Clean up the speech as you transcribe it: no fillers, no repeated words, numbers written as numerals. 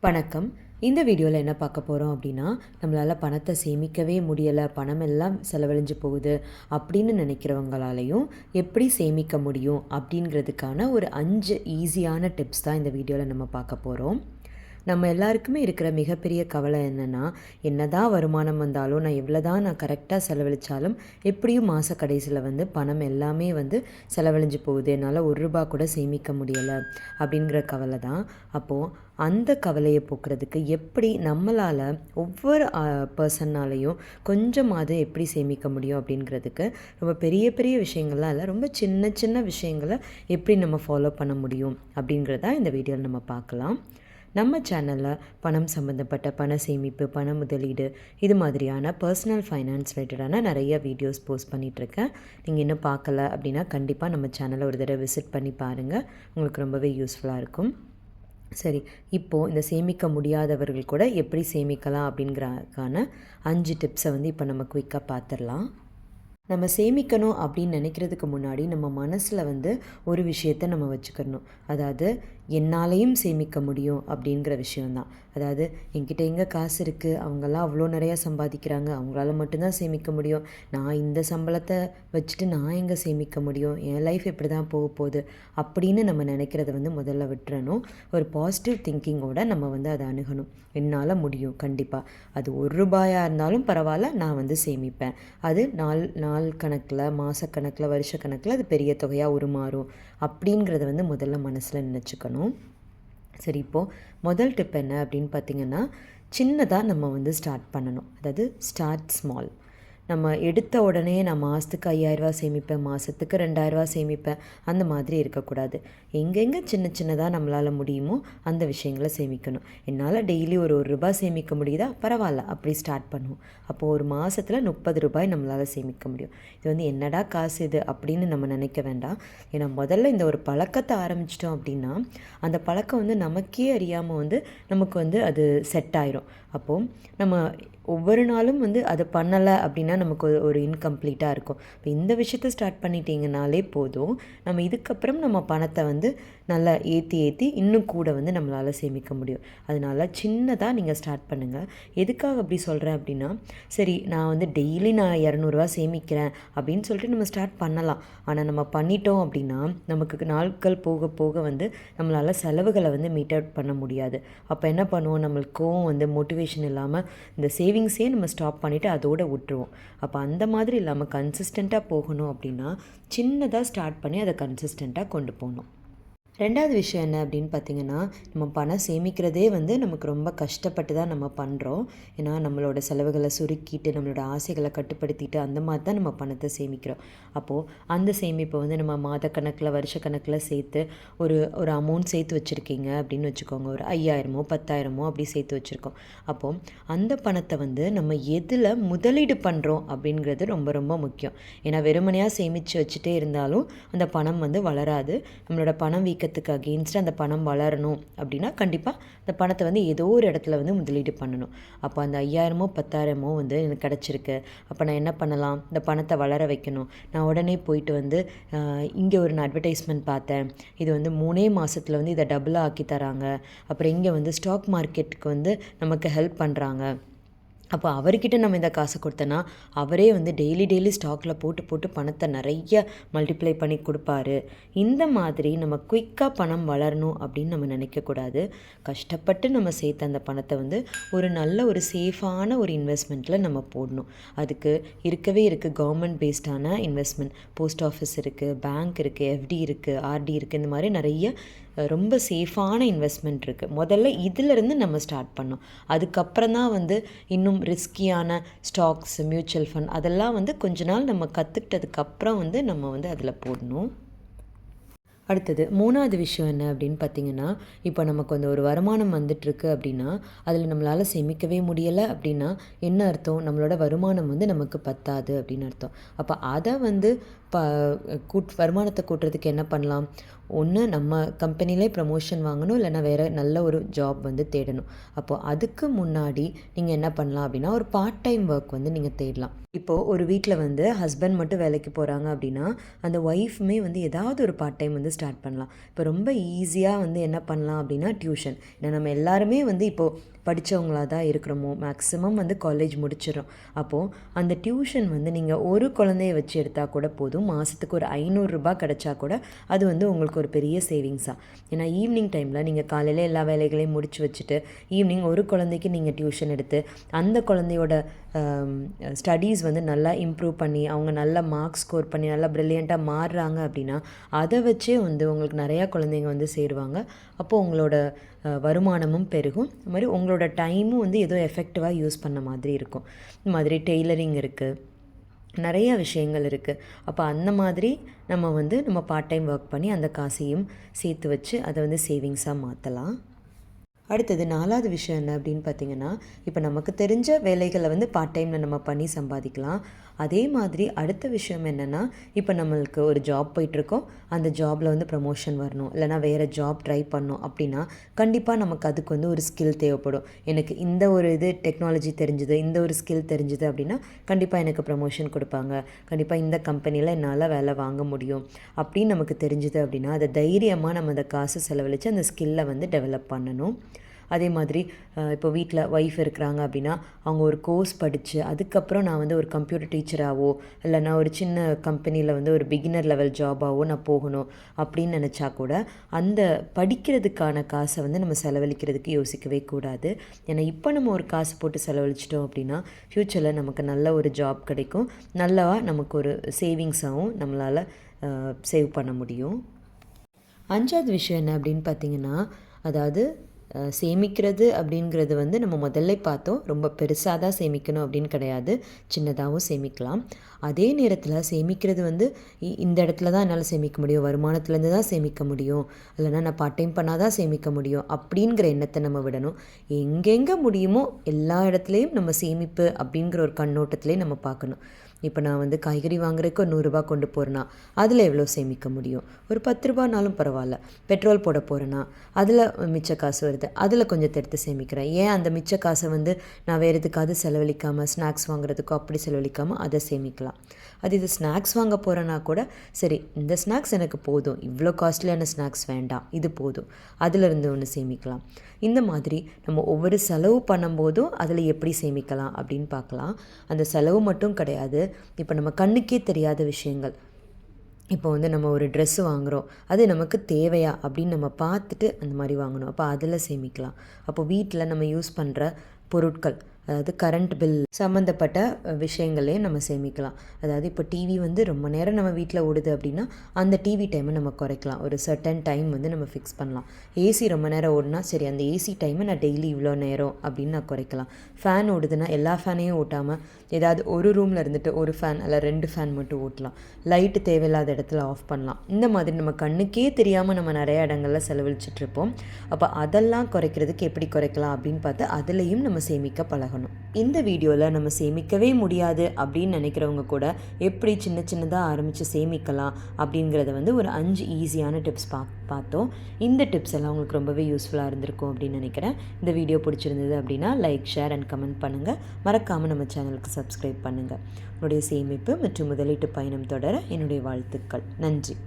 வணக்கம். இந்த வீடியோவில் என்ன பார்க்க போகிறோம் அப்படின்னா, நம்மளால் பணத்தை சேமிக்கவே முடியலை, பணம் எல்லாம் செலவழிஞ்சு போகுது அப்படின்னு நினைக்கிறவங்களாலையும் எப்படி சேமிக்க முடியும் அப்படிங்கிறதுக்கான ஒரு 5 ஈஸியான டிப்ஸ் தான் இந்த வீடியோவில் நம்ம பார்க்க போகிறோம். நம்ம எல்லாருக்குமே இருக்கிற மிகப்பெரிய கவலை என்னென்னா, என்னதான் வருமானம் வந்தாலும் நான் கரெக்டாக செலவழித்தாலும் எப்படியும் மாத கடைசியில் பணம் எல்லாமே செலவழிஞ்சு போகுது, என்னால் ₹1 கூட சேமிக்க முடியலை அப்படிங்கிற கவலை தான். அப்போது அந்த கவலையை போக்குறதுக்கு எப்படி நம்மளால் ஒவ்வொரு பர்சன்னாலையும் கொஞ்சமாவது எப்படி சேமிக்க முடியும் அப்படிங்கிறதுக்கு ரொம்ப பெரிய பெரிய விஷயங்கள்லாம் இல்லை, ரொம்ப சின்ன சின்ன விஷயங்களை எப்படி நம்ம ஃபாலோ பண்ண முடியும் அப்படிங்கிறதா இந்த வீடியோவில் நம்ம பார்க்கலாம். நம்ம சேனலில் பணம் சம்மந்தப்பட்ட பண சேமிப்பு, பண முதலீடு, இது மாதிரியான பர்சனல் ஃபைனான்ஸ் ரிலேட்டடான நிறைய வீடியோஸ் போஸ்ட் பண்ணிகிட்ருக்கேன். நீங்கள் இன்னும் பார்க்கல அப்படின்னா கண்டிப்பாக நம்ம சேனலை ஒரு தடவை விசிட் பண்ணி பாருங்கள், உங்களுக்கு ரொம்பவே யூஸ்ஃபுல்லாக இருக்கும். சரி, இப்போது இந்த சேமிக்க முடியாதவர்கள் கூட எப்படி சேமிக்கலாம் அப்படிங்கிறதுக்கான 5 டிப்ஸை இப்போ நம்ம குயிக்காக பார்த்துடலாம். நம்ம சேமிக்கணும் அப்படின்னு நினைக்கிறதுக்கு முன்னாடி நம்ம மனசில் ஒரு விஷயத்தை நம்ம வச்சுக்கணும். அதாவது என்னாலையும் சேமிக்க முடியும் அப்படிங்கிற விஷயந்தான். அதாவது என்கிட்ட எங்கே காசு இருக்குது, அவங்கெல்லாம் அவ்வளோ நிறையா சம்பாதிக்கிறாங்க, அவங்களால மட்டும்தான் சேமிக்க முடியும், நான் இந்த சம்பளத்தை வச்சுட்டு நான் எங்கே சேமிக்க முடியும், என் லைஃப் எப்படி தான் போக போகுது அப்படின்னு நம்ம நினைக்கிறத முதல்ல விட்டுறணும். ஒரு பாசிட்டிவ் திங்கிங்கோடு நம்ம அதை அணுகணும். என்னால் முடியும், கண்டிப்பாக அது ₹1 இருந்தாலும் பரவாயில்ல, நான் சேமிப்பேன். அது நாள் கணக்கில், மாதக்கணக்கில், வருஷக்கணக்கில் அது பெரிய தொகையாக உருமாறும் அப்படிங்கிறத முதல்ல மனசில் நினச்சிக்கணும். சரி, இப்போது முதல் டிப் என்ன அப்படின்னு பார்த்திங்கன்னா, சின்னதாக நம்ம ஸ்டார்ட் பண்ணணும். அதாவது ஸ்டார்ட் ஸ்மால். நம்ம எடுத்த உடனே நான் மாதத்துக்கு ₹5000 சேமிப்பேன், மாதத்துக்கு ₹2000 சேமிப்பேன், அந்த மாதிரி இருக்கக்கூடாது. எங்கெங்கே சின்ன சின்னதாக நம்மளால் முடியுமோ அந்த விஷயங்களை சேமிக்கணும். என்னால் டெய்லி ஒரு ₹1 சேமிக்க முடியுதா, பரவாயில்ல, அப்படி ஸ்டார்ட் பண்ணுவோம். அப்போது ஒரு மாதத்தில் ₹30 நம்மளால் சேமிக்க முடியும். இது என்னடா காசு இது அப்படின்னு நம்ம நினைக்க வேண்டாம். ஏன்னா முதல்ல இந்த ஒரு பழக்கத்தை ஆரம்பிச்சிட்டோம் அப்படின்னா அந்த பழக்கம் நமக்கே அறியாமல் நமக்கு அது செட் ஆயிரும். அப்போது நம்ம ஒவ்வொரு நாளும் அதை பண்ணலை அப்படின்னா நமக்கு ஒரு இன்கம்ப்ளீட்டாக இருக்கும். இப்போ இந்த விஷயத்தை ஸ்டார்ட் பண்ணிட்டீங்கனாலே போதும், நம்ம இதுக்கப்புறம் நம்ம பணத்தை நல்லா ஏற்றி இன்னும் கூட நம்மளால் சேமிக்க முடியும். அதனால் சின்னதாக நீங்கள் ஸ்டார்ட் பண்ணுங்கள். எதுக்காக அப்படி சொல்கிறேன் அப்படின்னா, சரி நான் டெய்லி நான் ₹200 சேமிக்கிறேன் அப்படின்னு சொல்லிட்டு நம்ம ஸ்டார்ட் பண்ணலாம். ஆனால் நம்ம பண்ணிட்டோம் அப்படின்னா நமக்கு நாட்கள் போக போக நம்மளால் செலவுகளை மீட் அவுட் பண்ண முடியாது. அப்போ என்ன பண்ணுவோம், நம்மளுக்கு கோவம் மோட்டிவேஷன் இல்லாமல் இந்த சேவிங்ஸே நம்ம ஸ்டாப் பண்ணிவிட்டு அதோடு விட்டுருவோம். அப்போ அந்த மாதிரி இல்லாமல் கன்சிஸ்டண்ட்டாக போகணும் அப்படின்னா சின்னதாக ஸ்டார்ட் பண்ணி அதை கன்சிஸ்டண்ட்டாக கொண்டு போகணும். ரெண்டாவது விஷயம் என்ன அப்படின்னு பார்த்திங்கன்னா, நம்ம பணம் சேமிக்கிறதே நமக்கு ரொம்ப கஷ்டப்பட்டு தான் நம்ம பண்ணுறோம். ஏன்னா நம்மளோட செலவுகளை சுருக்கிட்டு, நம்மளோட ஆசைகளை கட்டுப்படுத்திட்டு அந்த மாதிரி தான் நம்ம பணத்தை சேமிக்கிறோம். அப்போது அந்த சேமிப்பை நம்ம மாதக்கணக்கில், வருஷக்கணக்கில் சேர்த்து ஒரு அமௌண்ட் சேர்த்து வச்சுருக்கீங்க அப்படின்னு வச்சுக்கோங்க. ஒரு 5000மோ 10,000மோ அப்படி சேர்த்து வச்சுருக்கோம். அப்போது அந்த பணத்தை நம்ம எதில் முதலீடு பண்ணுறோம் அப்படிங்கிறது ரொம்ப ரொம்ப முக்கியம். ஏன்னா வெறுமனையாக சேமித்து வச்சுட்டே இருந்தாலும் அந்த பணம் வளராது. நம்மளோட பணம் வீக்க அகெயின்ஸ்ட் அந்த பணம் வளரணும் அப்படின்னா கண்டிப்பாக அந்த பணத்தை ஏதோ ஒரு இடத்துல முதலீடு பண்ணணும். அப்போ அந்த 5000மோ 10,000மோ எனக்கு கிடச்சிருக்கு, அப்போ நான் என்ன பண்ணலாம், இந்த பணத்தை வளர வைக்கணும். நான் உடனே போயிட்டு இங்கே ஒரு அட்வர்டைஸ்மெண்ட் பார்த்தேன், இது 3 மாதத்தில் இதை டபுளாக ஆக்கி தராங்க, அப்புறம் இங்கே ஸ்டாக் மார்க்கெட்டுக்கு நமக்கு ஹெல்ப் பண்ணுறாங்க, அப்போ அவர்கிட்ட நம்ம இந்த காசை கொடுத்தோன்னா அவரே டெய்லி ஸ்டாக்கில் போட்டு பணத்தை நிறைய மல்டிப்ளை பண்ணி கொடுப்பாரு. இந்த மாதிரி நம்ம குயிக்காக பணம் வளரணும் அப்படின்னு நம்ம நினைக்கக்கூடாது. கஷ்டப்பட்டு நம்ம சேர்த்த அந்த பணத்தை ஒரு நல்ல ஒரு சேஃபான ஒரு இன்வெஸ்ட்மெண்ட்டில் நம்ம போடணும். அதுக்கு இருக்கவே இருக்குது கவர்மெண்ட் பேஸ்டான இன்வெஸ்ட்மெண்ட். போஸ்ட் ஆஃபீஸ் இருக்குது, பேங்க் இருக்குது, எஃப்டி இருக்குது, ஆர்டி இருக்குது, இந்த மாதிரி நிறைய ரொம்ப சேஃபான இன்வெஸ்ட்மெண்ட் இருக்குது. முதல்ல இதிலிருந்து நம்ம ஸ்டார்ட் பண்ணோம். அதுக்கப்புறம் தான் இன்னும் ரிஸ்கியான ஸ்டாக்ஸ், மியூச்சுவல் ஃபண்ட் அதெல்லாம் கொஞ்ச நாள் நம்ம கற்றுக்கிட்டதுக்கப்புறம் நம்ம அதில் போடணும். அடுத்தது 3வது விஷயம் என்ன அப்படின்னு பார்த்திங்கன்னா, இப்போ நமக்கு ஒரு வருமானம் வந்துட்டுருக்கு அப்படின்னா அதில் நம்மளால் சேமிக்கவே முடியலை அப்படின்னா என்ன அர்த்தம், நம்மளோட வருமானம் நமக்கு பத்தாது அப்படின்னு அர்த்தம். அப்போ அதை வருமானத்தை கூட்டுறதுக்கு என்ன பண்ணலாம்? ஒன்று நம்ம கம்பெனிலே ப்ரமோஷன் வாங்கணும், இல்லைனா வேறு நல்ல ஒரு ஜாப் வந்து தேடணும். அப்போது அதுக்கு முன்னாடி நீங்கள் என்ன பண்ணலாம் அப்படின்னா, ஒரு பார்ட் டைம் ஒர்க் வந்து நீங்கள் தேடலாம். இப்போது ஒரு வீட்டில் வந்து ஹஸ்பண்ட் மட்டும் வேலைக்கு போகிறாங்க அப்படின்னா, அந்த ஒய்ஃபுமே வந்து ஏதாவது ஒரு பார்ட் டைம் வந்து ஸ்டார்ட் பண்ணலாம். இப்போ ரொம்ப ஈஸியாக வந்து என்ன பண்ணலாம் அப்படின்னா டியூஷன். ஏன்னா நம்ம எல்லாருமே வந்து இப்போது படித்தவங்களாக தான் இருக்கிறோமோ, மேக்ஸிமம் வந்து காலேஜ் முடிச்சிடறோம். அப்போது அந்த டியூஷன் வந்து நீங்கள் ஒரு குழந்தைய வச்சு எடுத்தால் கூட போதும். மாதத்துக்கு ஒரு ரூ. 500 கிடச்சா கூட அது வந்து உங்களுக்கு ஒரு பெரிய சேவிங்ஸாக. ஏன்னா ஈவினிங் டைமில் நீங்கள் காலையில் எல்லா வேலைகளையும் முடிச்சு வச்சுட்டு ஈவினிங் ஒரு குழந்தைக்கு நீங்கள் டியூஷன் எடுத்து அந்த குழந்தையோட ஸ்டடீஸ் வந்து நல்லா இம்ப்ரூவ் பண்ணி அவங்க நல்ல மார்க்ஸ் ஸ்கோர் பண்ணி நல்லா ப்ரில்லியண்ட்டாக மாறுறாங்க அப்படின்னா அதை வச்சே வந்து உங்களுக்கு நிறையா குழந்தைங்க வந்து சேருவாங்க. அப்போது உங்களோட வருமானமும் பெருகும். இது மாதிரி உங்களோட டைமும் வந்து ஏதோ எஃபெக்டிவாக யூஸ் பண்ண மாதிரி இருக்கும். இந்த மாதிரி டெய்லரிங் இருக்குது, நிறைய விஷயங்கள் இருக்குது. அப்போ அந்த மாதிரி நம்ம பார்ட் டைம் ஒர்க் பண்ணி அந்த காசையும் சேர்த்து வச்சு அதை வந்து சேவிங்ஸாக மாற்றலாம். அடுத்தது 4வது விஷயம் என்ன அப்படின்னு பார்த்தீங்கன்னா, இப்போ நமக்கு தெரிஞ்ச வேலைகளை வந்து பார்ட் டைமில் நம்ம பண்ணி சம்பாதிக்கலாம். அதே மாதிரி அடுத்த விஷயம் என்னென்னா, இப்போ நம்மளுக்கு ஒரு ஜாப் போயிட்டுருக்கோம், அந்த ஜாபில் வந்து ப்ரமோஷன் வரணும், இல்லைனா வேறு ஜாப் ட்ரை பண்ணணும் அப்படின்னா கண்டிப்பாக நமக்கு அதுக்கு வந்து ஒரு ஸ்கில் தேவைப்படும். எனக்கு இந்த ஒரு டெக்னாலஜி தெரிஞ்சுது, இந்த ஒரு ஸ்கில் தெரிஞ்சுது அப்படின்னா கண்டிப்பாக எனக்கு ப்ரமோஷன் கொடுப்பாங்க, கண்டிப்பாக இந்த கம்பெனியில் என்னால் வேலை வாங்க முடியும் அப்படின்னு நமக்கு தெரிஞ்சுது அப்படின்னா அதை தைரியமாக நம்ம அந்த காசு செலவழித்து அந்த ஸ்கில்லை வந்து டெவலப் பண்ணணும். அதே மாதிரி இப்போ வீட்டில் ஒய்ஃப் இருக்கிறாங்க அப்படின்னா அவங்க ஒரு கோர்ஸ் படித்து அதுக்கப்புறம் நான் வந்து ஒரு கம்ப்யூட்டர் டீச்சராகவோ இல்லைனா ஒரு சின்ன கம்பெனியில் வந்து ஒரு பிகினர் லெவல் ஜாபாகவோ நான் போகணும் அப்படின்னு நினச்சா கூட அந்த படிக்கிறதுக்கான காசை வந்து நம்ம செலவழிக்கிறதுக்கு யோசிக்கவே கூடாது. ஏன்னா இப்போ நம்ம ஒரு காசு போட்டு செலவழிச்சிட்டோம் அப்படின்னா ஃப்யூச்சரில் நமக்கு நல்ல ஒரு ஜாப் கிடைக்கும், நல்லவா நமக்கு ஒரு சேவிங்ஸாகவும் நம்மளால் சேவ் பண்ண முடியும். 5வது விஷயம் என்ன அப்படின்னு பார்த்தீங்கன்னா, அதாவது சேமிக்கிறது அப்படிங்கிறது வந்து நம்ம முதல்ல பார்த்தோம், ரொம்ப பெருசாக தான் சேமிக்கணும் அப்படின்னு கிடையாது, சின்னதாகவும் சேமிக்கலாம். அதே நேரத்தில் சேமிக்கிறது வந்து இந்த இடத்துல தான் என்னால் சேமிக்க முடியும், வருமானத்துலேருந்து தான் சேமிக்க முடியும், இல்லைனா நான் பார்ட் டைம் பண்ணால் தான் சேமிக்க முடியும் அப்படிங்கிற எண்ணத்தை நம்ம விடணும். எங்கெங்கே முடியுமோ எல்லா இடத்துலையும் நம்ம சேமிப்பு அப்படிங்கிற ஒரு கண்ணோட்டத்திலே நம்ம பார்க்கணும். இப்போ நான் வந்து காய்கறி வாங்குறதுக்கு ஒரு 100 கொண்டு போகிறேன்னா அதில் எவ்வளோ சேமிக்க முடியும்? ஒரு 10 ரூபானாலும் பரவாயில்ல. பெட்ரோல் போட போகிறேன்னா அதில் மிச்ச காசு வருது, அதில் கொஞ்சத்தை எடுத்து சேமிக்கிறேன். ஏன் அந்த மிச்ச காசை வந்து நான் வேறு எதுக்காவது செலவழிக்காமல் ஸ்நாக்ஸ் வாங்குறதுக்கோ அப்படி செலவழிக்காமல் அதை சேமிக்கலாம். இது ஸ்நாக்ஸ் வாங்க போகிறேன்னா கூட சரி, இந்த ஸ்நாக்ஸ் எனக்கு போதும், இவ்வளோ காஸ்ட்லியான ஸ்நாக்ஸ் வேண்டாம், இது போதும், அதிலிருந்து ஒன்று சேமிக்கலாம். இந்த மாதிரி நம்ம ஒவ்வொரு செலவு பண்ணும்போதும் அதில் எப்படி சேமிக்கலாம் அப்படின்னு பார்க்கலாம். அந்த செலவு மட்டும் கிடையாது, இப்போ நம்ம கண்ணுக்கே தெரியாத விஷயங்கள். இப்போ வந்து நம்ம ஒரு ட்ரெஸ்ஸு வாங்குகிறோம், அது நமக்கு தேவையா அப்படின்னு நம்ம பார்த்துட்டு அந்த மாதிரி வாங்கணும். அப்போ அதில் சேமிக்கலாம். அப்போ வீட்டில் நம்ம யூஸ் பண்ணுற பொருட்கள், அதாவது கரண்ட் பில் சம்மந்தப்பட்ட விஷயங்களையும் நம்ம சேமிக்கலாம். அதாவது இப்போ டிவி வந்து ரொம்ப நேரம் நம்ம வீட்டில் ஓடுது அப்படின்னா அந்த டிவி டைமை நம்ம குறைக்கலாம். ஒரு சர்டன் டைம் வந்து நம்ம ஃபிக்ஸ் பண்ணலாம். ஏசி ரொம்ப நேரம் ஓடுனா சரி, அந்த ஏசி டைமை நான் டெய்லி இவ்வளோ நேரம் அப்படின்னு நான் குறைக்கலாம். ஃபேன் ஓடுதுன்னா எல்லா ஃபேனையும் ஓட்டாமல் ஏதாவது ஒரு ரூமில் இருந்துட்டு ஒரு ஃபேன் அல்ல 2 ஃபேன் மட்டும் ஓட்டலாம். லைட்டு தேவையில்லாத இடத்துல ஆஃப் பண்ணலாம். இந்த மாதிரி நம்ம கண்ணுக்கே தெரியாமல் நம்ம நிறைய இடங்களில் செலவழிச்சிட்ருப்போம். அப்போ அதெல்லாம் குறைக்கிறதுக்கு எப்படி குறைக்கலாம் அப்படின்னு பார்த்து அதுலேயும் நம்ம சேமிக்க பழகணும். இந்த வீடியோவில் நம்ம சேமிக்கவே முடியாது அப்படின்னு நினைக்கிறவங்க கூட எப்படி சின்ன சின்னதாக ஆரம்பித்து சேமிக்கலாம் அப்படிங்கிறத வந்து ஒரு 5 ஈஸியான டிப்ஸ் பார்த்தோம். இந்த டிப்ஸ் எல்லாம் உங்களுக்கு ரொம்பவே யூஸ்ஃபுல்லாக இருந்திருக்கும் அப்படின்னு நினைக்கிறேன். இந்த வீடியோ பிடிச்சிருந்தது அப்படின்னா லைக், ஷேர் அண்ட் கமெண்ட் பண்ணுங்கள். மறக்காமல் நம்ம சேனலுக்கு சப்ஸ்கிரைப் பண்ணுங்கள். உங்களுடைய சேமிப்பு மற்றும் முதலீட்டு பயணம் தொடர என்னுடைய வாழ்த்துக்கள். நன்றி.